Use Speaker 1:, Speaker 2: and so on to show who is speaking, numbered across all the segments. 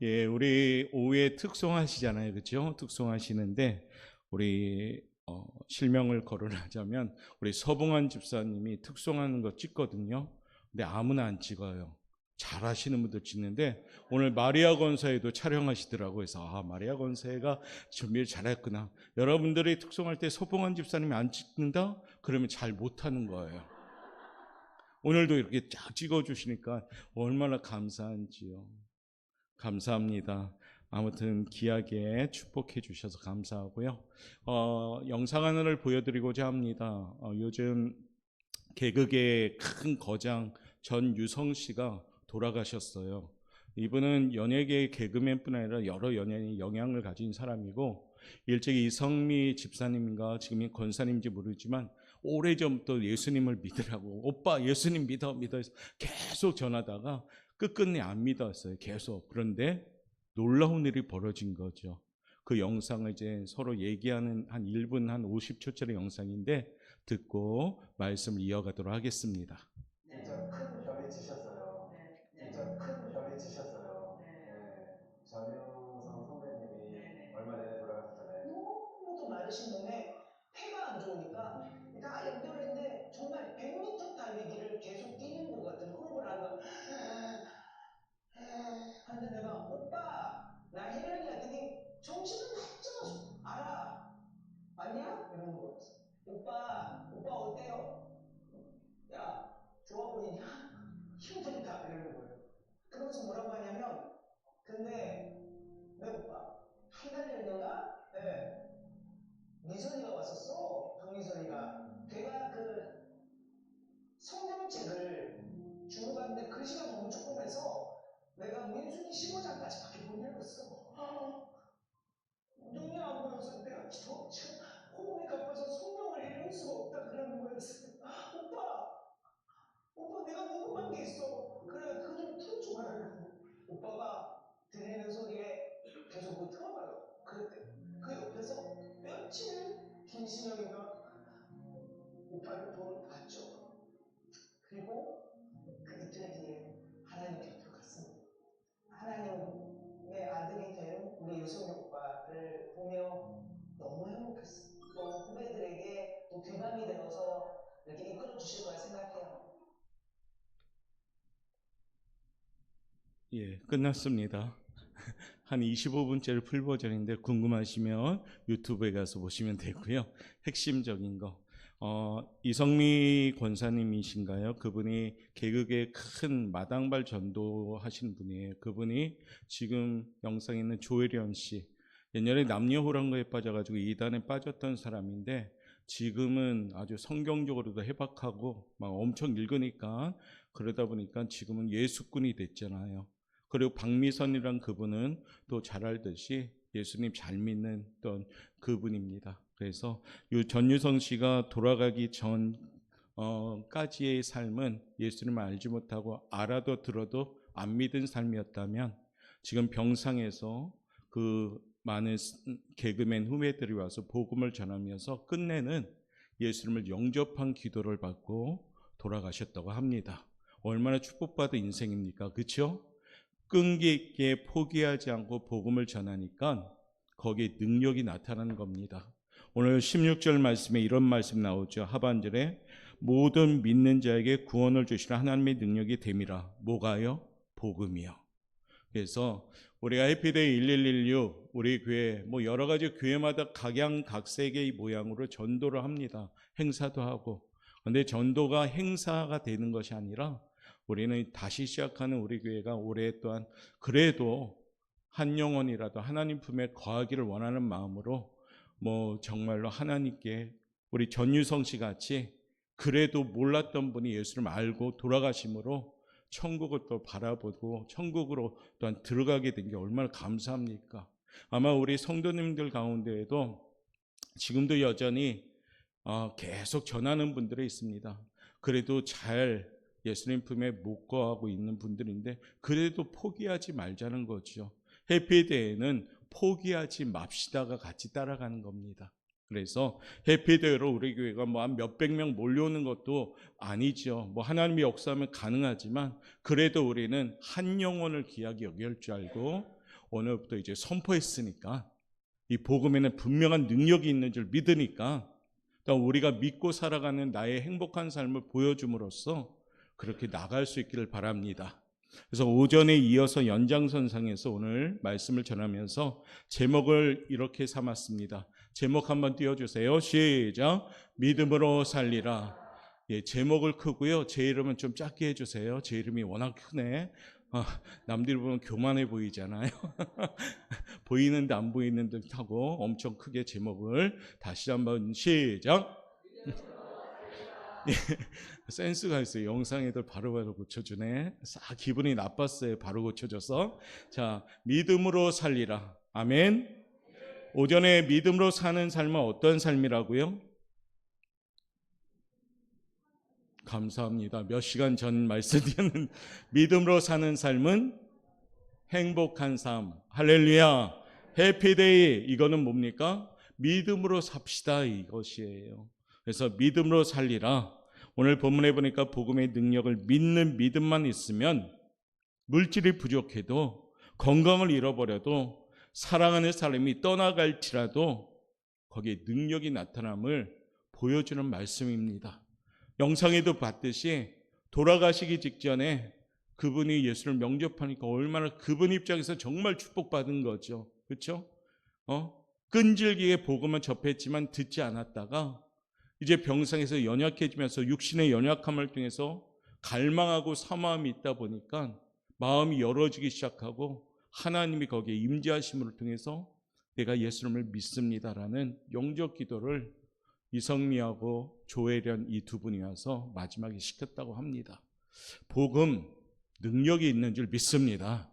Speaker 1: 예, 우리 오후에 특송하시잖아요, 그렇죠? 특송하시는데 우리 실명을 거론하자면 우리 서봉환 집사님이 특송하는 거 찍거든요. 근데 아무나 안 찍어요. 잘하시는 분들 찍는데 오늘 마리아 권사에도 촬영하시더라고요. 그래서 마리아 권사가 준비를 잘했구나. 여러분들이 특송할 때 서봉환 집사님이 안 찍는다? 그러면 잘 못하는 거예요. 오늘도 이렇게 쫙 찍어주시니까 얼마나 감사한지요. 감사합니다. 아무튼 귀하게 축복해 주셔서 감사하고요. 영상 하나를 보여드리고자 합니다. 요즘 개그계의 큰 거장 전유성 씨가 돌아가셨어요. 이분은 연예계의 개그맨뿐 아니라 여러 연예인이 영향을 가진 사람이고 일찍이 이성미 집사님인가 지금 권사님인지 모르지만 오래전부터 예수님을 믿으라고 오빠 예수님 믿어 해서 계속 전하다가 끝끝내 안 믿었어요. 계속. 그런데 놀라운 일이 벌어진 거죠. 그 영상을 이제 서로 얘기하는 한 1분 한 50초짜리 영상인데 듣고 말씀을 이어가도록 하겠습니다.
Speaker 2: 진짜 큰 별이 지셨어요. 진짜 큰 별이 지셨어요. 네. 전효성 선배님이 얼마 전에 돌아가셨잖아요.
Speaker 3: 너무도 마르신 분에 폐가 안 좋으니까 다 연결했는데 정말 100m 달리기를 계속 뛰는 것 같은 호흡을 하는 거. 근데 내가 오빠 나 혜련이야 했더니 정신은 없잖아. 알아. 아니야? 이러는 거였어. 오빠 어때요? 야 좋아 보이냐? 힘들다 이러는 거예요. 그러면서 뭐라고 하냐면 근데 내 오빠 한 달 전인가? 네. 미선이가 왔었어. 박미선이가. 걔가 그 성경책을 주고 갔는데 글씨가 너무 조그매서 내가 민순이 15장까지밖에 못 읽었어. 눈이 안 보여서 내가 지금 호흡이 가빠서 성경을 읽을 수가 없다 그러는 거였어요. 오빠 내가 궁금한 게 있어. 그래 그거 좀 틀어줘 봐요. 오빠가 들리는 소리에 계속 그거 틀어봐요. 그랬대. 그 옆에서 며칠 김신영이가 오빠를 봤죠. 그리고 그 이틀 뒤에 하나님 곁으로 갔습니다. 하나님의 아들이 된 우리 유성혁 오빠를 보며 너무 행복했어요. 또 후배들에게 또 뒤밤이 되어서 이렇게 이끌어 주실 거라 생각해요.
Speaker 1: 예, 끝났습니다. 한 25분짜리 풀버전인데 궁금하시면 유튜브에 가서 보시면 되고요. 핵심적인 거. 이성미 권사님이신가요? 그분이 개그계 큰 마당발 전도하신 분이에요. 그분이 지금 영상에 있는 조혜련 씨. 옛날에 남녀 호랑거에 빠져가지고 이단에 빠졌던 사람인데 지금은 아주 성경적으로도 해박하고 막 엄청 읽으니까 그러다 보니까 지금은 예수꾼이 됐잖아요. 그리고 박미선이란 그분은 또 잘 알듯이 예수님 잘 믿는 어떤 그분입니다. 그래서 이 전유성 씨가 돌아가기 전까지의 삶은 예수님을 알지 못하고 알아도 들어도 안 믿은 삶이었다면 지금 병상에서 그 많은 개그맨 후배들이 와서 복음을 전하면서 끝내는 예수님을 영접한 기도를 받고 돌아가셨다고 합니다. 얼마나 축복받은 인생입니까? 그렇죠? 끈기 있게 포기하지 않고 복음을 전하니까 거기에 능력이 나타나는 겁니다. 오늘 16절 말씀에 이런 말씀 나오죠. 하반절에 모든 믿는 자에게 구원을 주시는 하나님의 능력이 됨이라. 뭐가요? 복음이요. 그래서 우리가 해피데이 1116 우리 교회 뭐 여러 가지 교회마다 각양각색의 모양으로 전도를 합니다. 행사도 하고. 그런데 전도가 행사가 되는 것이 아니라 우리는 다시 시작하는 우리 교회가 올해 또한 그래도 한 영혼이라도 하나님 품에 거하기를 원하는 마음으로 뭐 정말로 하나님께 우리 전유성 씨 같이 그래도 몰랐던 분이 예수를 알고 돌아가심으로 천국을 또 바라보고 천국으로 또한 들어가게 된 게 얼마나 감사합니까? 아마 우리 성도님들 가운데에도 지금도 여전히 계속 전하는 분들이 있습니다. 그래도 잘 예수님 품에 못 거하고 있는 분들인데 그래도 포기하지 말자는 거죠. 해피데이는 포기하지 맙시다가 같이 따라가는 겁니다. 그래서 해피데이로 우리 교회가 뭐 한 몇백 명 몰려오는 것도 아니죠. 뭐 하나님의 역사하면 가능하지만 그래도 우리는 한 영혼을 귀하게 여길 줄 알고 오늘부터 이제 선포했으니까 이 복음에는 분명한 능력이 있는 줄 믿으니까 우리가 믿고 살아가는 나의 행복한 삶을 보여줌으로써 그렇게 나갈 수 있기를 바랍니다. 그래서 오전에 이어서 연장선상에서 오늘 말씀을 전하면서 제목을 이렇게 삼았습니다. 제목 한번 띄워주세요. 시작. 믿음으로 살리라. 예, 제목을 크고요. 제 이름은 좀 작게 해주세요. 제 이름이 워낙 크네. 남들이 보면 교만해 보이잖아요. 보이는데 안 보이는 듯 하고 엄청 크게 제목을 다시 한번 시작. 예, 센스가 있어요. 영상 애들 바로바로 고쳐주네. 싹 기분이 나빴어요. 바로 고쳐줘서. 자, 믿음으로 살리라. 아멘. 오전에 믿음으로 사는 삶은 어떤 삶이라고요? 감사합니다. 몇 시간 전 말씀드렸는 믿음으로 사는 삶은 행복한 삶. 할렐루야. 해피데이. 이거는 뭡니까? 믿음으로 삽시다. 이것이에요. 그래서 믿음으로 살리라. 오늘 본문에 보니까 복음의 능력을 믿는 믿음만 있으면 물질이 부족해도 건강을 잃어버려도 사랑하는 사람이 떠나갈지라도 거기에 능력이 나타남을 보여주는 말씀입니다. 영상에도 봤듯이 돌아가시기 직전에 그분이 예수를 영접하니까 얼마나 그분 입장에서 정말 축복받은 거죠. 그렇죠? 끈질기게 복음은 접했지만 듣지 않았다가 이제 병상에서 연약해지면서 육신의 연약함을 통해서 갈망하고 사모함이 있다 보니까 마음이 열어지기 시작하고 하나님이 거기에 임재하심을 통해서 내가 예수님을 믿습니다라는 영접 기도를 이성미하고 조혜련 이 두 분이 와서 마지막에 시켰다고 합니다. 복음 능력이 있는 줄 믿습니다.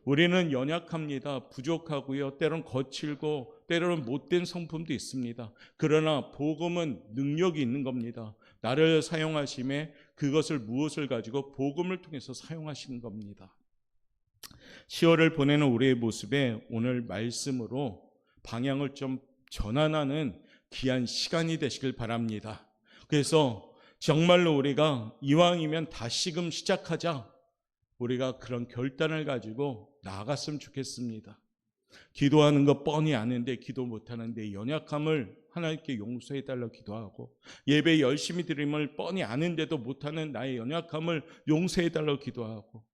Speaker 1: 우리는 연약합니다. 부족하고요. 때로는 거칠고 때로는 못된 성품도 있습니다. 그러나 복음은 능력이 있는 겁니다. 나를 사용하심에 그것을 무엇을 가지고 복음을 통해서 사용하시는 겁니다. 10월을 보내는 우리의 모습에 오늘 말씀으로 방향을 좀 전환하는 귀한 시간이 되시길 바랍니다. 그래서 정말로 우리가 이왕이면 다시금 시작하자. 우리가 그런 결단을 가지고 나아갔으면 좋겠습니다. 기도하는 거 뻔히 아는데 기도 못하는데 연약함을 하나님께 용서해달라고 기도하고 예배 열심히 드림을 뻔히 아는데도 못하는 나의 연약함을 용서해달라고 기도하고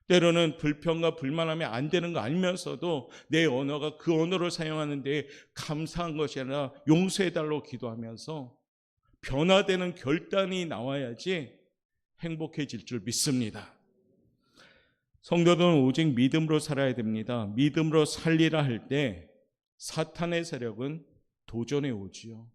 Speaker 1: 때로는 불평과 불만하면 안 되는 거 알면서도 내 언어가 그 언어를 사용하는데 감사한 것이 아니라 용서해달라고 기도하면서 변화되는 결단이 나와야지 행복해질 줄 믿습니다. 성도들은 오직 믿음으로 살아야 됩니다. 믿음으로 살리라 할 때 사탄의 세력은 도전해 오지요.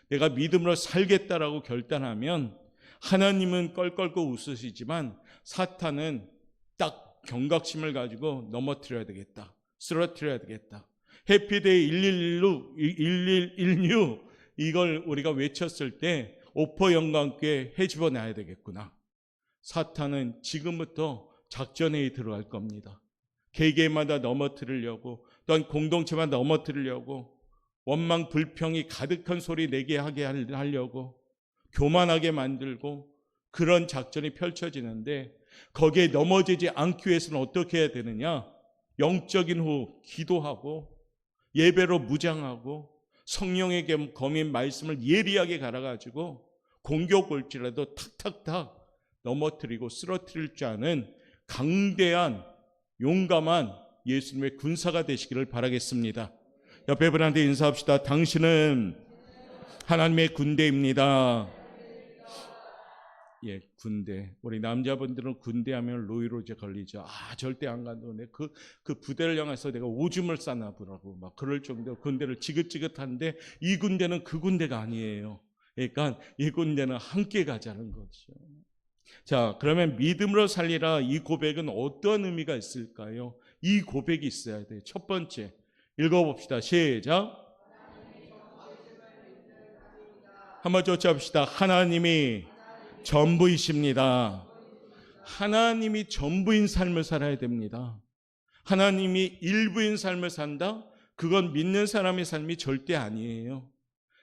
Speaker 1: 내가 믿음으로 살겠다라고 결단하면 하나님은 껄껄고 웃으시지만 사탄은 딱 경각심을 가지고 넘어뜨려야 되겠다. 쓰러뜨려야 되겠다. 해피데이 1116 이걸 우리가 외쳤을 때 오퍼 영광께 헤집어놔야 되겠구나. 사탄은 지금부터 작전회의 들어갈 겁니다. 개개마다 넘어뜨리려고 또한 공동체만 넘어뜨리려고 원망 불평이 가득한 소리 내게 하게 하려고 교만하게 만들고 그런 작전이 펼쳐지는데 거기에 넘어지지 않기 위해서는 어떻게 해야 되느냐? 영적인 호흡, 기도하고 예배로 무장하고 성령의 검인 말씀을 예리하게 갈아가지고 공격 올지라도 탁탁탁 넘어뜨리고 쓰러뜨릴 줄 아는 강대한 용감한 예수님의 군사가 되시기를 바라겠습니다. 옆에 분한테 인사합시다. 당신은 하나님의 군대입니다. 예, 군대. 우리 남자분들은 군대 하면 로이로제 걸리죠. 절대 안 간다고. 그 부대를 향해서 내가 오줌을 싸나 보라고 막 그럴 정도로 군대를 지긋지긋한데 이 군대는 그 군대가 아니에요. 그러니까 이 군대는 함께 가자는 거죠. 자, 그러면 믿음으로 살리라 이 고백은 어떤 의미가 있을까요? 이 고백이 있어야 돼요. 첫 번째 읽어봅시다. 시작. 한번 쫓아봅시다. 하나님이 전부이십니다. 하나님이 전부인 삶을 살아야 됩니다. 하나님이 일부인 삶을 산다? 그건 믿는 사람의 삶이 절대 아니에요.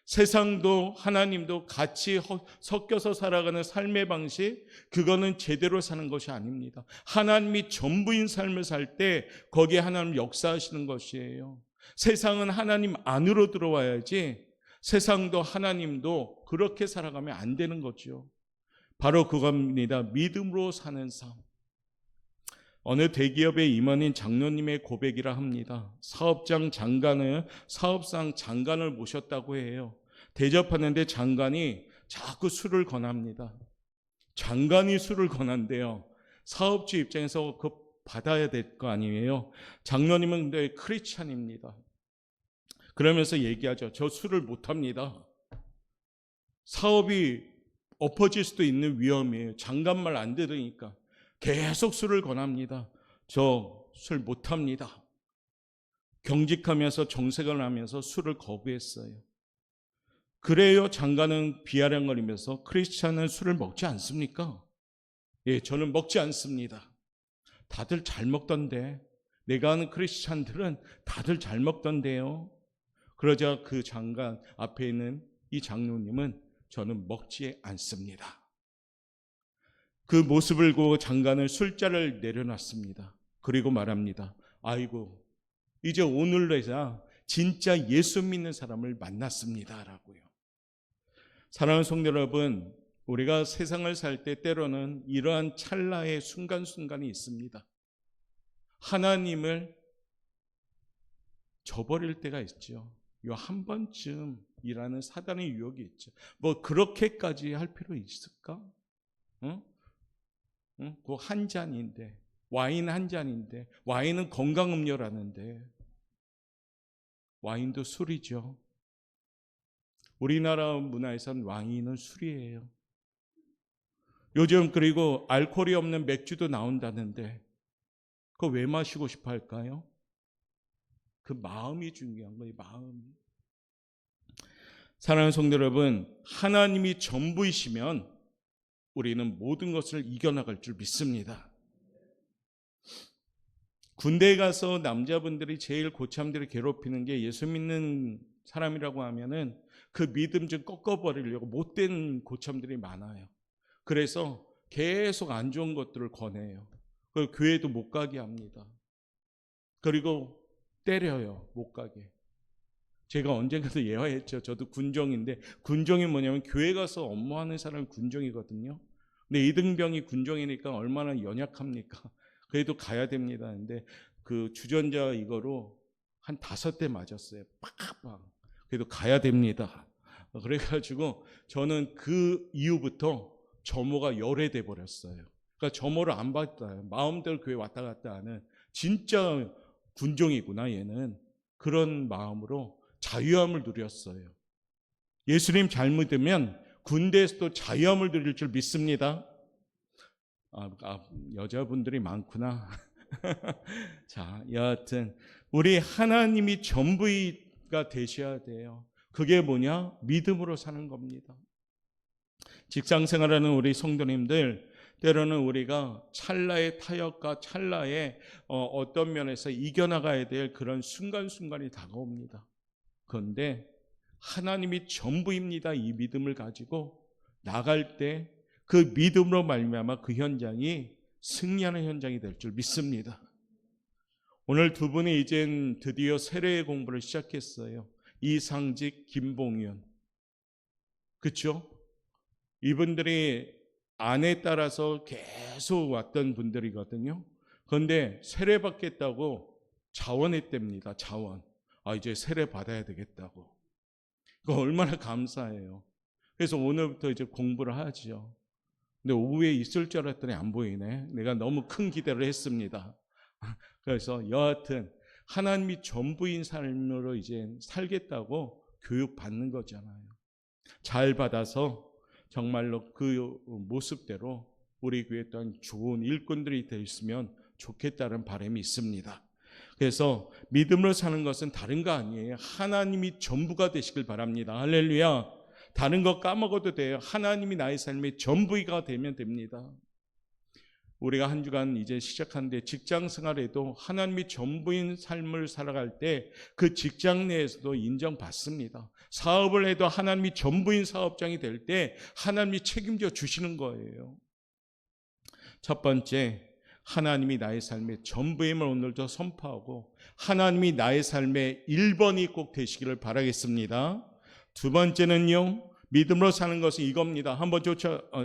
Speaker 1: 세상도 하나님도 같이 섞여서 살아가는 삶의 방식, 그거는 제대로 사는 것이 아닙니다. 하나님이 전부인 삶을 살 때 거기에 하나님 역사하시는 것이에요. 세상은 하나님 안으로 들어와야지 세상도 하나님도 그렇게 살아가면 안 되는 거죠. 바로 그겁니다. 믿음으로 사는 삶. 어느 대기업의 임원인 장로님의 고백이라 합니다. 사업상 장관을 모셨다고 해요. 대접하는데 장관이 자꾸 술을 권합니다. 장관이 술을 권한대요. 사업주 입장에서 그거 받아야 될 거 아니에요. 장로님은 근데 크리스찬입니다. 그러면서 얘기하죠. 저 술을 못합니다. 사업이 엎어질 수도 있는 위험이에요. 장관 말 안 들으니까 계속 술을 권합니다. 저 술 못합니다. 경직하면서 정색을 하면서 술을 거부했어요. 그래요, 장관은 비아냥거리면서 크리스찬은 술을 먹지 않습니까? 예, 저는 먹지 않습니다. 다들 잘 먹던데, 내가 아는 크리스찬들은 다들 잘 먹던데요. 그러자 그 장관 앞에 있는 이 장로님은 저는 먹지 않습니다. 그 모습을 보고 장관은 술잔을 내려놨습니다. 그리고 말합니다. 아이고, 이제 오늘로야 진짜 예수 믿는 사람을 만났습니다. 라고요. 사랑하는 성도 여러분, 우리가 세상을 살 때 때로는 이러한 찰나의 순간순간이 있습니다. 하나님을 저버릴 때가 있죠. 요 한 번쯤이라는 사단의 유혹이 있죠. 뭐 그렇게까지 할 필요 있을까? 응? 그 한 잔인데, 와인 한 잔인데, 와인은 건강음료라는데, 와인도 술이죠. 우리나라 문화에선 와인은 술이에요. 요즘 그리고 알코올이 없는 맥주도 나온다는데 그거 왜 마시고 싶어 할까요? 그 마음이 중요한 거예요. 마음이. 사랑하는 성도 여러분, 하나님이 전부이시면 우리는 모든 것을 이겨나갈 줄 믿습니다. 군대에 가서 남자분들이 제일 고참들을 괴롭히는 게 예수 믿는 사람이라고 하면은 그 믿음 좀 꺾어버리려고 못된 고참들이 많아요. 그래서 계속 안 좋은 것들을 권해요. 그리고 교회도 못 가게 합니다. 그리고 때려요. 못 가게. 제가 언젠가도 예화했죠. 저도 군종인데, 군종이 뭐냐면 교회 가서 업무하는 사람이 군종이거든요. 근데 이등병이 군종이니까 얼마나 연약합니까? 그래도 가야 됩니다. 근데 그 주전자 이거로 한 5대 맞았어요. 팍팍. 그래도 가야 됩니다. 그래가지고 저는 그 이후부터 점호가 열애돼 버렸어요. 그러니까 점호를 안 받아요. 마음대로 교회 왔다 갔다 하는, 진짜 군종이구나 얘는, 그런 마음으로 자유함을 누렸어요. 예수님 잘 믿으면 군대에서도 자유함을 누릴 줄 믿습니다. 여자분들이 많구나. 자, 여하튼 우리 하나님이 전부가 되셔야 돼요. 그게 뭐냐? 믿음으로 사는 겁니다. 직장생활하는 우리 성도님들, 때로는 우리가 찰나의 타협과 찰나의 어떤 면에서 이겨나가야 될 그런 순간순간이 다가옵니다. 그런데 하나님이 전부입니다. 이 믿음을 가지고 나갈 때 그 믿음으로 말미암아 그 현장이 승리하는 현장이 될 줄 믿습니다. 오늘 두 분이 이젠 드디어 세례 공부를 시작했어요. 이상직, 김봉윤. 그렇죠? 이분들이 안에 따라서 계속 왔던 분들이거든요. 그런데 세례 받겠다고 자원했답니다. 자원. 이제 세례 받아야 되겠다고. 그거 얼마나 감사해요. 그래서 오늘부터 이제 공부를 하죠. 근데 오후에 있을 줄 알았더니 안 보이네. 내가 너무 큰 기대를 했습니다. 그래서 여하튼 하나님이 전부인 삶으로 이제 살겠다고 교육받는 거잖아요. 잘 받아서 정말로 그 모습대로 우리 교회 또한 좋은 일꾼들이 되었으면 좋겠다는 바람이 있습니다. 그래서 믿음으로 사는 것은 다른 거 아니에요. 하나님이 전부가 되시길 바랍니다. 할렐루야. 다른 거 까먹어도 돼요. 하나님이 나의 삶의 전부가 되면 됩니다. 우리가 한 주간 이제 시작하는데 직장 생활에도 하나님이 전부인 삶을 살아갈 때 그 직장 내에서도 인정받습니다. 사업을 해도 하나님이 전부인 사업장이 될 때 하나님이 책임져 주시는 거예요. 첫 번째, 하나님이 나의 삶의 전부임을 오늘도 선포하고 하나님이 나의 삶의 1번이 꼭 되시기를 바라겠습니다. 두 번째는요, 믿음으로 사는 것은 이겁니다. 한번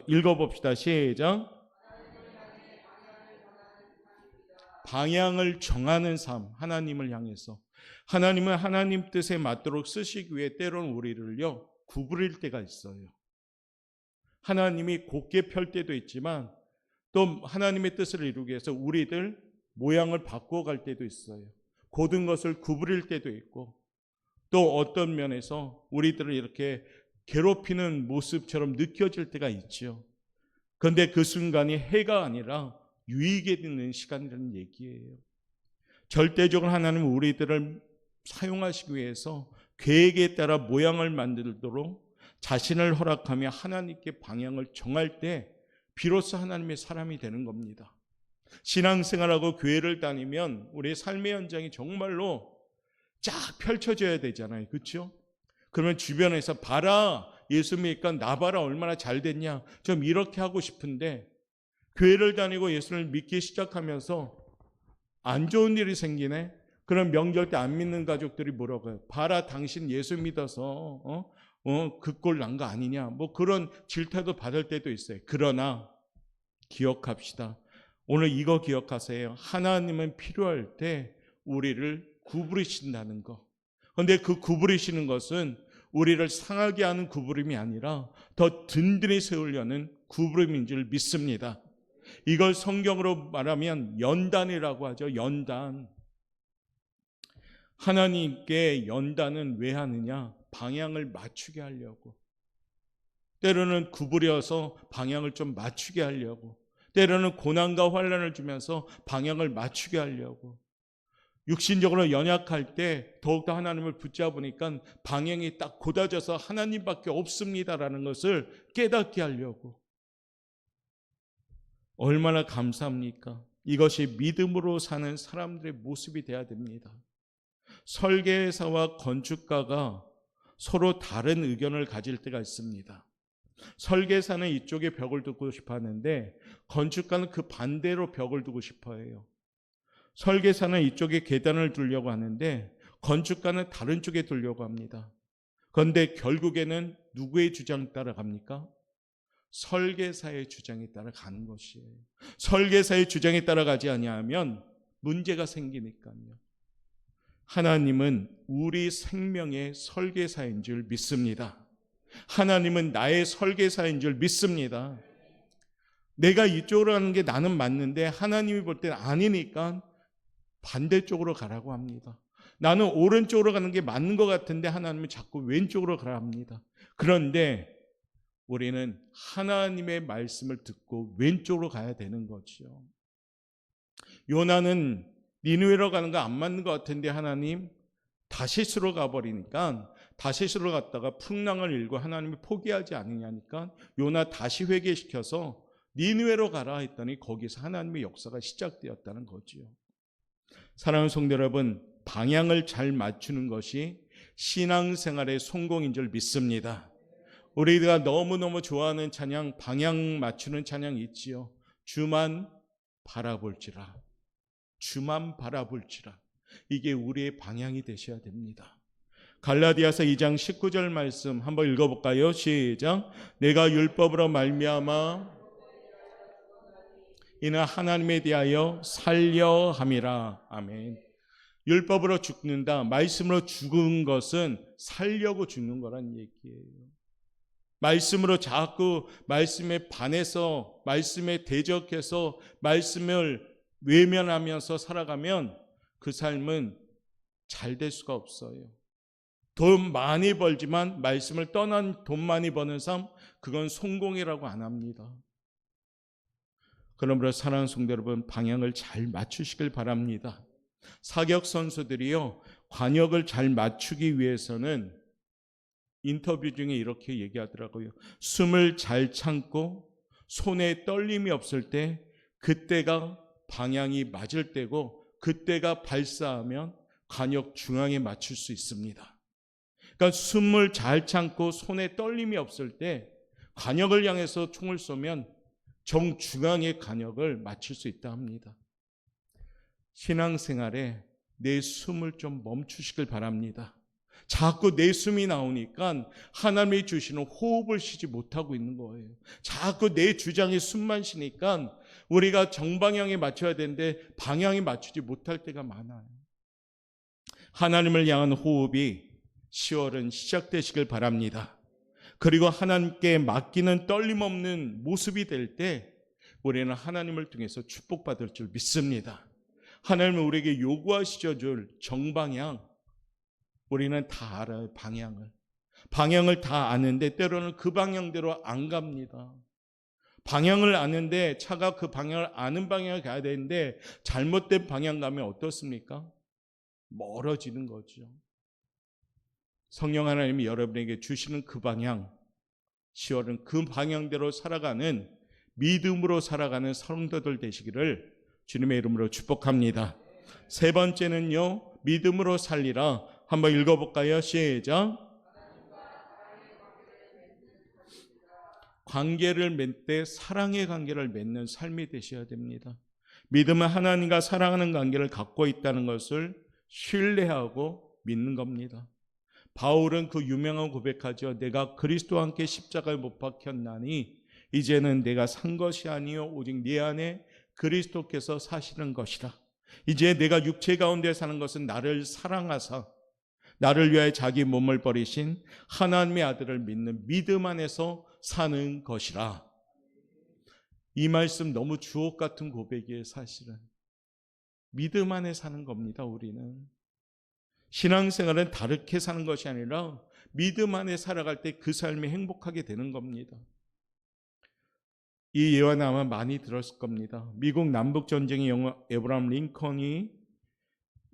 Speaker 1: 읽어봅시다. 시작. 방향을 정하는 삶, 하나님을 향해서. 하나님은 하나님 뜻에 맞도록 쓰시기 위해 때로는 우리를요 구부릴 때가 있어요. 하나님이 곧게 펼 때도 있지만 또 하나님의 뜻을 이루기 위해서 우리들 모양을 바꾸어 갈 때도 있어요. 고든 것을 구부릴 때도 있고 또 어떤 면에서 우리들을 이렇게 괴롭히는 모습처럼 느껴질 때가 있죠. 그런데 그 순간이 해가 아니라 유익에 있는 시간이라는 얘기예요. 절대적으로 하나님은 우리들을 사용하시기 위해서 계획에 따라 모양을 만들도록 자신을 허락하며 하나님께 방향을 정할 때 비로소 하나님의 사람이 되는 겁니다. 신앙생활하고 교회를 다니면 우리의 삶의 현장이 정말로 쫙 펼쳐져야 되잖아요. 그렇죠? 그러면 주변에서 봐라, 예수 믿으니까 나 봐라, 얼마나 잘 됐냐, 좀 이렇게 하고 싶은데 교회를 다니고 예수를 믿기 시작하면서 안 좋은 일이 생기네. 그런 명절 때 안 믿는 가족들이 뭐라고 해요? 봐라, 당신 예수 믿어서 그 꼴 난 거 아니냐, 뭐 그런 질타도 받을 때도 있어요. 그러나 기억합시다. 오늘 이거 기억하세요. 하나님은 필요할 때 우리를 구부리신다는 거. 그런데 그 구부리시는 것은 우리를 상하게 하는 구부림이 아니라 더 든든히 세우려는 구부림인 줄 믿습니다. 이걸 성경으로 말하면 연단이라고 하죠. 연단. 하나님께 연단은 왜 하느냐? 방향을 맞추게 하려고. 때로는 구부려서 방향을 좀 맞추게 하려고. 때로는 고난과 환난을 주면서 방향을 맞추게 하려고. 육신적으로 연약할 때 더욱더 하나님을 붙잡으니까 방향이 딱 곧아져서 하나님밖에 없습니다라는 것을 깨닫게 하려고. 얼마나 감사합니까? 이것이 믿음으로 사는 사람들의 모습이 돼야 됩니다. 설계사와 건축가가 서로 다른 의견을 가질 때가 있습니다. 설계사는 이쪽에 벽을 두고 싶어 하는데 건축가는 그 반대로 벽을 두고 싶어 해요. 설계사는 이쪽에 계단을 두려고 하는데 건축가는 다른 쪽에 두려고 합니다. 그런데 결국에는 누구의 주장 따라 갑니까? 설계사의 주장에 따라 가는 것이에요. 설계사의 주장에 따라가지 아니하면 문제가 생기니까요. 하나님은 우리 생명의 설계사인 줄 믿습니다. 하나님은 나의 설계사인 줄 믿습니다. 내가 이쪽으로 가는 게 나는 맞는데 하나님이 볼 때는 아니니까 반대쪽으로 가라고 합니다. 나는 오른쪽으로 가는 게 맞는 것 같은데 하나님은 자꾸 왼쪽으로 가라 합니다. 그런데 우리는 하나님의 말씀을 듣고 왼쪽으로 가야 되는 거죠. 요나는 니느웨로 가는 거 안 맞는 것 같은데 하나님 다시스로 가버리니까 다시스로 갔다가 풍랑을 일고 하나님이 포기하지 않느냐니까 요나 다시 회개시켜서 니느웨로 가라 했더니 거기서 하나님의 역사가 시작되었다는 거지요. 사랑하는 성도 여러분, 방향을 잘 맞추는 것이 신앙생활의 성공인 줄 믿습니다. 우리가 너무너무 좋아하는 찬양, 방향 맞추는 찬양이 있지요. 주만 바라볼지라. 주만 바라볼지라. 이게 우리의 방향이 되셔야 됩니다. 갈라디아서 2장 19절 말씀 한번 읽어볼까요? 시작. 내가 율법으로 말미암아 이는 하나님에 대하여 살려 함이라. 아멘. 율법으로 죽는다. 말씀으로 죽은 것은 살려고 죽는 거란 얘기예요. 말씀으로 자꾸 말씀에 반해서 말씀에 대적해서 말씀을 외면하면서 살아가면 그 삶은 잘 될 수가 없어요. 돈 많이 벌지만 말씀을 떠난 돈 많이 버는 삶, 그건 성공이라고 안 합니다. 그러므로 사랑하는 성도 여러분, 방향을 잘 맞추시길 바랍니다. 사격 선수들이요, 관역을 잘 맞추기 위해서는 인터뷰 중에 이렇게 얘기하더라고요. 숨을 잘 참고 손에 떨림이 없을 때 그때가 방향이 맞을 때고 그때가 발사하면 관역 중앙에 맞출 수 있습니다. 그러니까 숨을 잘 참고 손에 떨림이 없을 때 관역을 향해서 총을 쏘면 정중앙의 관역을 맞출 수 있다 합니다. 신앙생활에 내 숨을 좀 멈추시길 바랍니다. 자꾸 내 숨이 나오니까 하나님이 주시는 호흡을 쉬지 못하고 있는 거예요. 자꾸 내 주장에 숨만 쉬니까 우리가 정방향에 맞춰야 되는데 방향에 맞추지 못할 때가 많아요. 하나님을 향한 호흡이 10월은 시작되시길 바랍니다. 그리고 하나님께 맡기는 떨림없는 모습이 될 때 우리는 하나님을 통해서 축복받을 줄 믿습니다. 하나님은 우리에게 요구하시려 줄 정방향, 우리는 다 알아요. 방향을 다 아는데 때로는 그 방향대로 안 갑니다. 방향을 아는데 차가 그 방향을 아는 방향을 가야 되는데 잘못된 방향 가면 어떻습니까? 멀어지는 거죠. 성령 하나님이 여러분에게 주시는 그 방향, 10월은 그 방향대로 살아가는, 믿음으로 살아가는 성도들 되시기를 주님의 이름으로 축복합니다. 세 번째는요, 믿음으로 살리라. 한번 읽어볼까요? 시작. 관계를 맺을 때 사랑의 관계를 맺는 삶이 되셔야 됩니다. 믿음은 하나님과 사랑하는 관계를 갖고 있다는 것을 신뢰하고 믿는 겁니다. 바울은 그 유명한 고백하죠. 내가 그리스도와 함께 십자가에 못 박혔나니 이제는 내가 산 것이 아니요 오직 내 안에 그리스도께서 사시는 것이라. 이제 내가 육체 가운데 사는 것은 나를 사랑하사 나를 위하여 자기 몸을 버리신 하나님의 아들을 믿는 믿음 안에서 사는 것이라. 이 말씀 너무 주옥 같은 고백이에요. 사실은 믿음 안에 사는 겁니다. 우리는 신앙생활은 다르게 사는 것이 아니라 믿음 안에 살아갈 때 그 삶이 행복하게 되는 겁니다. 이 예화는 아마 많이 들었을 겁니다. 미국 남북전쟁의 영화 에브라함 링컨이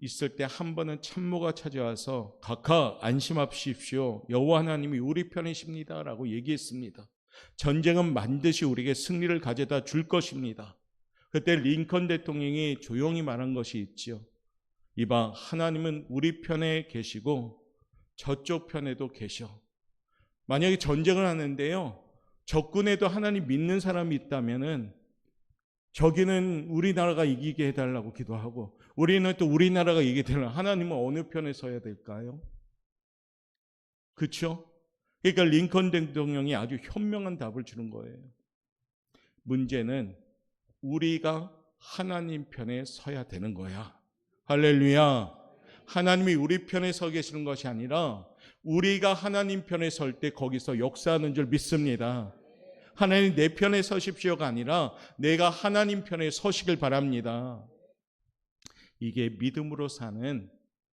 Speaker 1: 있을 때 한 번은 참모가 찾아와서 각하 안심하십시오. 여호와 하나님이 우리 편이십니다 라고 얘기했습니다. 전쟁은 반드시 우리에게 승리를 가져다 줄 것입니다. 그때 링컨 대통령이 조용히 말한 것이 있죠. 이봐, 하나님은 우리 편에 계시고 저쪽 편에도 계셔. 만약에 전쟁을 하는데요, 적군에도 하나님 믿는 사람이 있다면은 저기는 우리나라가 이기게 해달라고 기도하고 우리는 또 우리나라가 이기게 해달라고. 하나님은 어느 편에 서야 될까요? 그렇죠? 그러니까 링컨 대통령이 아주 현명한 답을 주는 거예요. 문제는 우리가 하나님 편에 서야 되는 거야. 할렐루야. 하나님이 우리 편에 서 계시는 것이 아니라 우리가 하나님 편에 설 때 거기서 역사하는 줄 믿습니다. 하나님 내 편에 서십시오가 아니라 내가 하나님 편에 서시길 바랍니다. 이게 믿음으로 사는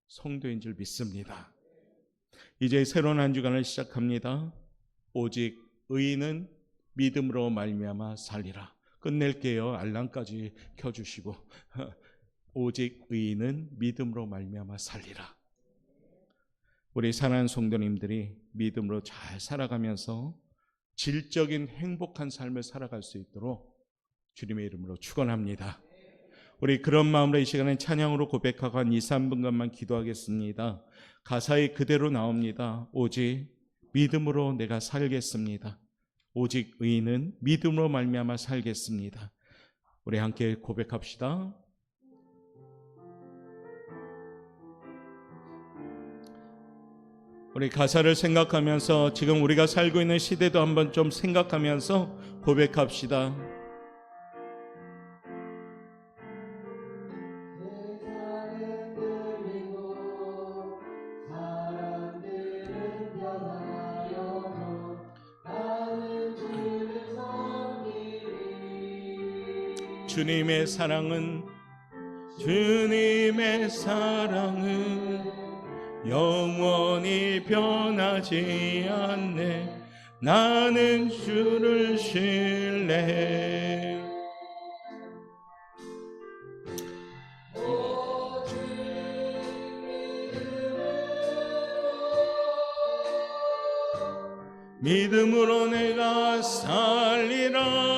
Speaker 1: 성도인 줄 믿습니다. 이제 새로운 한 주간을 시작합니다. 오직 의인은 믿음으로 말미암아 살리라. 끝낼게요. 알람까지 켜주시고 오직 의인은 믿음으로 말미암아 살리라. 우리 사랑하는 성도님들이 믿음으로 잘 살아가면서 질적인 행복한 삶을 살아갈 수 있도록 주님의 이름으로 축원합니다. 우리 그런 마음으로 이 시간에 찬양으로 고백하고 한 2, 3분간만 기도하겠습니다. 가사에 그대로 나옵니다. 오직 믿음으로 내가 살겠습니다. 오직 의인은 믿음으로 말미암아 살겠습니다. 우리 함께 고백합시다. 우리 가사를 생각하면서 지금 우리가 살고 있는 시대도 한번 좀 생각하면서 고백합시다. 주님의 사랑은 영원히 변하지 않네. 나는 주를 신뢰해. 믿음으로 내가 살리라.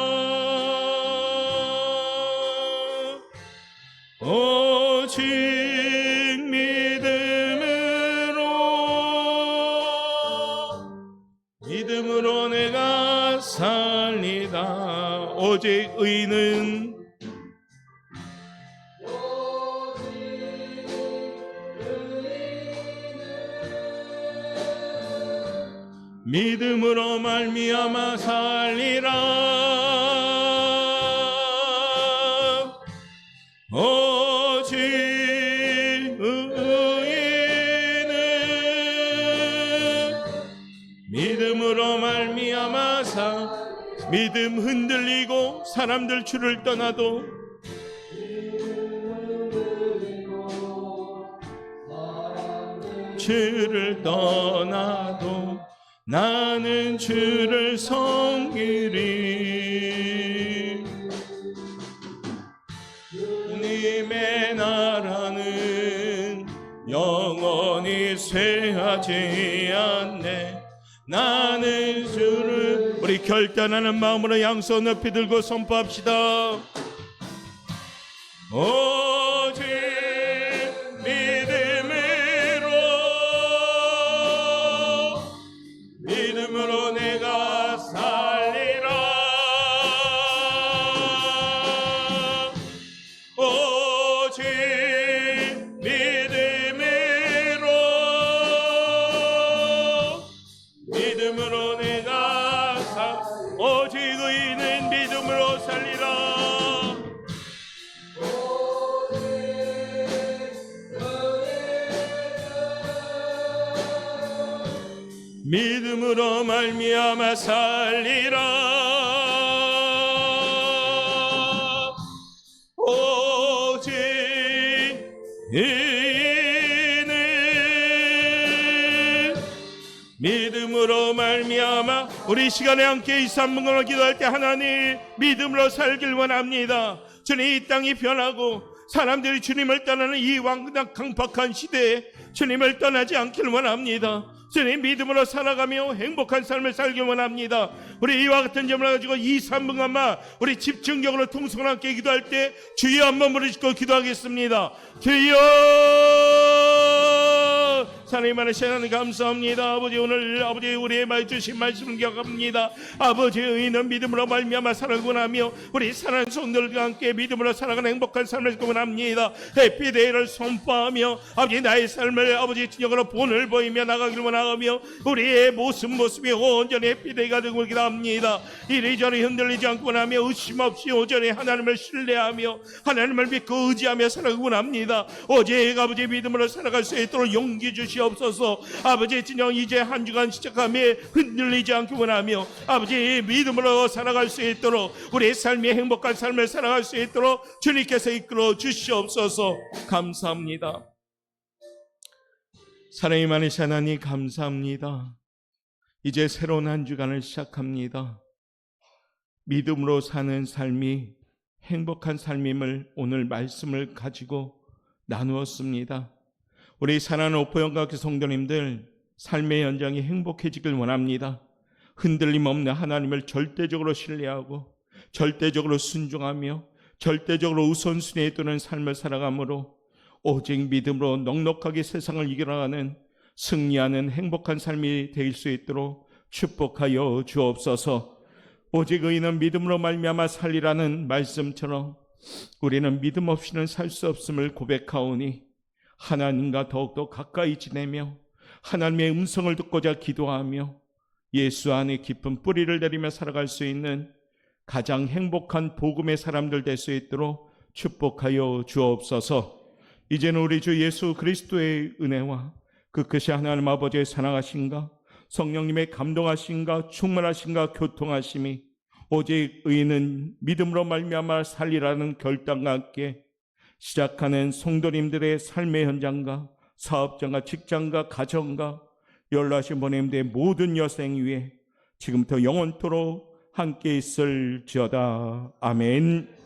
Speaker 1: 오직 믿음으로 내가 살리다. 오직 의인은 믿음으로 말미암아 살리라. 오직 의인은 믿음으로 말미암아 믿음 흔들리고 사람들 주를 떠나도 주를 떠나도 나는 주를 섬기리. 주님의 나라는 영원히 쇠하지 않네. 나는 주를. 우리 결단하는 마음으로 양손 높이 들고 선포합시다. 오직 믿음으로 내가 살리라. 오직 믿음으로 내가 오직 의인은 믿음으로 살리라. 믿음으로 말미암아 살리라. 오직 의인은 믿음으로 말미암아. 우리 시간에 함께 이 3분간을 기도할 때 하나님 믿음으로 살길 원합니다. 주님, 이 땅이 변하고 사람들이 주님을 떠나는 이 강박한 시대에 주님을 떠나지 않길 원합니다. 주님, 믿음으로 살아가며 행복한 삶을 살길 원합니다. 우리 이와 같은 점을 가지고 이 3분간만 우리 집중적으로 통성을 함께 기도할 때 주여 한번 부르시고 기도하겠습니다. 주여! 하나님 안에 하나님 감사합니다. 아버지, 오늘 아버지 우리의 말 주신 말씀을 기억합니다. 아버지, 의인은 믿음으로 말미암아 살아가고 하며 우리 사랑하는 성도들과 함께 믿음으로 살아가는 행복한 삶을 살고 원합니다. 해피데이를 선포하며 아버지 나의 삶을 아버지 진영으로 본을 보이며 나가길 원하며 우리의 모습이 온전히 해피데이가 되고 기도합니다. 이리저리 흔들리지 않고 원하며 의심 없이 오전에 하나님을 신뢰하며 하나님을 믿고 의지하며 살아가고 원합니다. 오직 아버지 믿음으로 살아갈 수 있도록 용기 주시옵소서. 아버지 진영 이제 한 주간 시작하며 흔들리지 않기 원하며 아버지 믿음으로 살아갈 수 있도록 우리의 삶이 행복한 삶을 살아갈 수 있도록 주님께서 이끌어 주시옵소서. 감사합니다. 사랑이 많으신 하나님 감사합니다. 이제 새로운 한 주간을 시작합니다. 믿음으로 사는 삶이 행복한 삶임을 오늘 말씀을 가지고 나누었습니다. 우리 사랑하는 오포영각교 성도님들, 삶의 연장이 행복해지길 원합니다. 흔들림 없는 하나님을 절대적으로 신뢰하고 절대적으로 순종하며 절대적으로 우선순위에 두는 삶을 살아가므로 오직 믿음으로 넉넉하게 세상을 이겨나가는 승리하는 행복한 삶이 될 수 있도록 축복하여 주옵소서. 오직 의인은 믿음으로 말미암아 살리라는 말씀처럼 우리는 믿음 없이는 살 수 없음을 고백하오니 하나님과 더욱더 가까이 지내며 하나님의 음성을 듣고자 기도하며 예수 안에 깊은 뿌리를 내리며 살아갈 수 있는 가장 행복한 복음의 사람들 될 수 있도록 축복하여 주옵소서. 이제는 우리 주 예수 그리스도의 은혜와 그 끝이 하나님 아버지의 사랑하심과 성령님의 감동하심과 충만하심과 교통하심이 오직 의인은 믿음으로 말미암아 살리라는 결단과 함께 시작하는 성도님들의 삶의 현장과 사업장과 직장과 가정과 연락하신 보냄들의 모든 여생 위에 지금부터 영원토록 함께 있을지어다. 아멘.